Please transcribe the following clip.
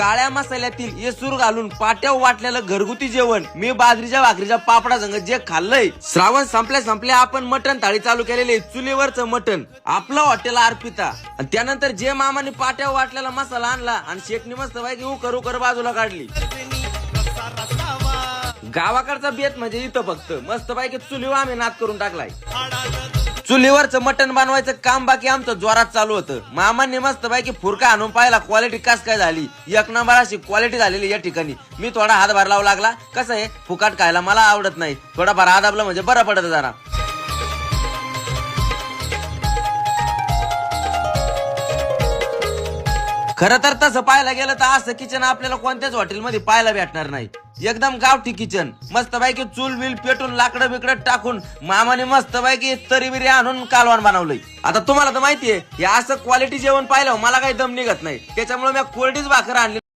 काळ्या मसाल्यातील येसूर घालून पाट्यावर वाटलेलं घरगुती जेवण मी बाजरीच्या भाकरीच्या पापडा संग जे खाल्लंय. श्रावण संपल्या आपण मटण थाळी चालू केलेले, चुलीवरचं मटण आपलं हॉटेल अर्पिता. आणि त्यानंतर जे मामाने पाट्यावर वाटलेला मसाला आणला आणि शेटणी मस्त पैकी उकर बाजूला काढली. गावाकडचा बेत म्हणजे इथं फक्त मस्त पैकी चुलीवर आम्ही नाद करून टाकलाय. चुलीवरचं मटण बनवायचं काम बाकी आमचं जोरात चालू होतं. मामांनी मस्त पैकी फुरका आणून पाहिला, क्वालिटी कस काय झाली. एक नंबर अशी क्वालिटी झालेली या ठिकाणी. मी थोडा हातभार लावू लागला. कसं आहे, फुकाट खायला मला आवडत नाही, थोडाफार हात आपलं म्हणजे बरं पडत जरा. खरं तर तसं पाहायला गेलं तर असं किचन आपल्याला कोणत्याच हॉटेलमध्ये पाहायला भेटणार नाही. एकदम गावठी किचन, मस्त पैकी चूल बिल पेटून लाकडं बिकडं टाकून मामाने मस्त पैकी तरी बिरी आणून कालवण बनवलंय. आता तुम्हाला तर माहितीये, हे असं क्वालिटी जेवण पाहिलं मला काही दम निघत नाही, त्याच्यामुळे मी कोरडीच भाकर आणली.